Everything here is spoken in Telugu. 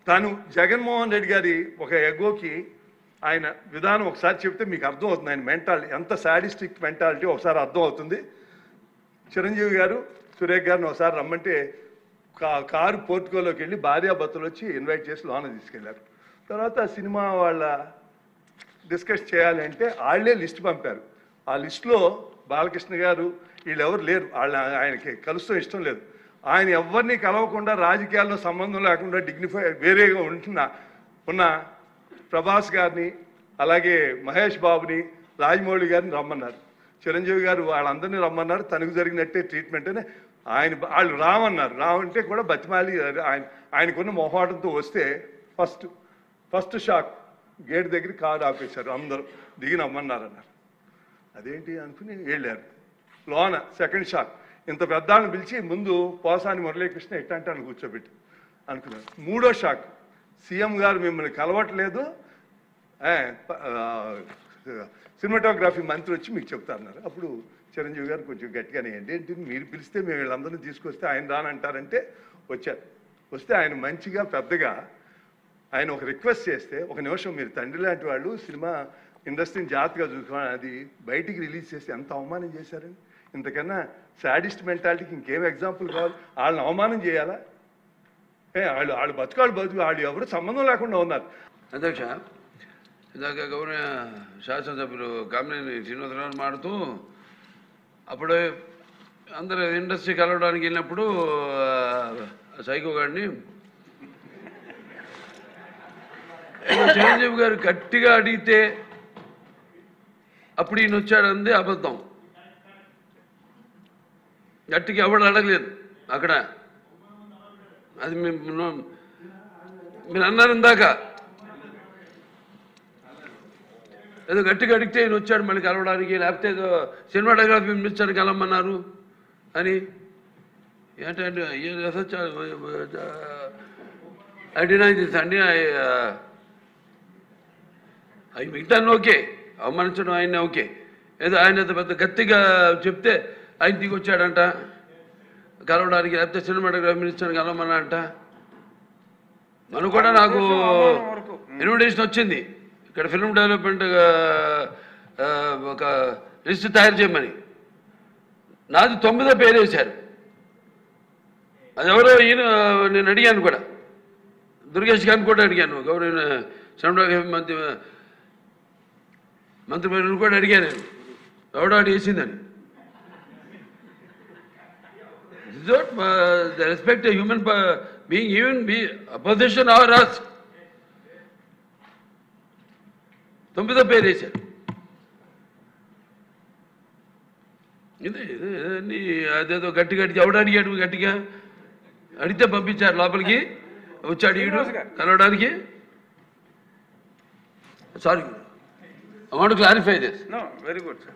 తాను జగన్మోహన్ రెడ్డి గారి ఒక ఎగోకి ఆయన విధానం ఒకసారి చెప్తే మీకు అర్థం అవుతుంది. ఆయన మెంటాలిటీ ఎంత సాడిస్టిక్ మెంటాలిటీ ఒకసారి అర్థం అవుతుంది. చిరంజీవి గారు సురేఖ్ గారిని ఒకసారి రమ్మంటే కారు పోర్టుకోలోకి వెళ్ళి భార్యాభర్తలు వచ్చి ఇన్వైట్ చేసి లోన తీసుకెళ్లారు. తర్వాత సినిమా వాళ్ళ డిస్కస్ చేయాలి అంటే వాళ్ళే లిస్ట్ పంపారు. ఆ లిస్టులో బాలకృష్ణ గారు వీళ్ళెవరు లేరు. ఆయనకి కలుస్తూ ఇష్టం లేదు. ఆయన ఎవరిని కలవకుండా రాజకీయాల్లో సంబంధం లేకుండా డిగ్నిఫై వేరేగా ఉన్న ప్రభాస్ గారిని అలాగే మహేష్ బాబుని రాజమౌళి గారిని రమ్మన్నారు. చిరంజీవి గారు వాళ్ళందరినీ రమ్మన్నారు. తనకు జరిగినట్టే ట్రీట్మెంట్ అని వాళ్ళు రామన్నారు. రావంటే కూడా బతిమాలి ఆయనకున్న మొహాటంతో వస్తే ఫస్ట్ షాక్ గేట్ దగ్గర కారు ఆపేశారు. అందరూ దిగి నమ్మన్నారన్నారు. అదేంటి అనుకుని వెళ్ళారు. లోన సెకండ్ షాక్ ఇంత పెద్దాళ్ళని పిలిచి ముందు పోసాని మురళీకృష్ణ ఎట్టంటే అని కూర్చోబెట్టి అనుకున్నారు. మూడో షాక్ సీఎం గారు మిమ్మల్ని కలవట్లేదు, సినిమాటోగ్రఫీ మంత్రి వచ్చి మీకు చెప్తారన్నారు. అప్పుడు చిరంజీవి గారు కొంచెం గట్టిగానే ఏంటి మీరు పిలిస్తే మేము వీళ్ళందరినీ తీసుకొస్తే ఆయన రానంటారంటే వచ్చారు. వస్తే ఆయన మంచిగా పెద్దగా ఆయన ఒక రిక్వెస్ట్ చేస్తే ఒక నిమిషం మీరు తండ్రి లాంటి వాళ్ళు సినిమా ఇండస్ట్రీని జాగ్రత్తగా చూసుకోవాలి, అది బయటికి రిలీజ్ చేస్తే ఎంత అవమానం చేశారని. ఇంతకన్నా సాడిస్ట్ మెంటాలిటీకి ఇంకేం ఎగ్జాంపుల్ కావాలి? వాళ్ళని అవమానం చేయాలా? వాళ్ళు బతుకు వాళ్ళు ఎవరు సంబంధం లేకుండా ఉన్నారు. అధ్యక్ష, ఇందాక గౌరవ శాసనసభ్యులు కామినేని శ్రీనివాసరావు మాడుతూ అప్పుడు అందరూ ఇండస్ట్రీ కలవడానికి వెళ్ళినప్పుడు సైకో గారిని చిరంజీవి గారు గట్టిగా అడిగితే అప్పుడు ఈయన వచ్చాడంది అబద్ధం. గట్టిగా ఎవడు అడగలేదు అక్కడ. అది మీరు అన్నారు ఇందాక, ఏదో గట్టిగా అడిగితే ఈయన వచ్చాడు మళ్ళీ కలవడానికి, లేకపోతే ఏదో సినిమాటోగ్రఫీ మినిస్టర్ కలవమన్నారు అని. ఏంటంటే ఐ డినై దిస్ అండి. అవి మిగతా ఓకే, అవమానించడం ఆయన ఓకే. ఏదో ఆయన పెద్ద గట్టిగా చెప్తే ఆయన దిగి వచ్చాడంట కలవడానికి, లేకపోతే సినిమాటోగ్రఫీ మినిస్టర్ కలవమన్నాడంట. మనం కూడా నాకు ఇన్విటేషన్ వచ్చింది ఇక్కడ ఫిల్మ్ డెవలప్మెంట్ ఒక లిస్ట్ తయారు చేయమని. నాది 9వ పేరు వేశారు. అది ఎవరో ఈయన నేను అడిగాను కూడా, దుర్గేష్ గారిని కూడా అడిగాను, గౌరవ సినిమాటోగ్రఫీ మంత్రి కూడా అడిగాను నేను, ఎవడో అడిగేసిందని. The respect a human being, even be opposition or us. 9వ పేరు వేశారు. ఇదే అదేదో గట్టిగా ఎవడు అడిగాడు, గట్టిగా అడిగితే పంపించారు లోపలికి. వచ్చాడు ఈడు కలవడానికి. Sorry, I want to clarify this. No, very good, sir.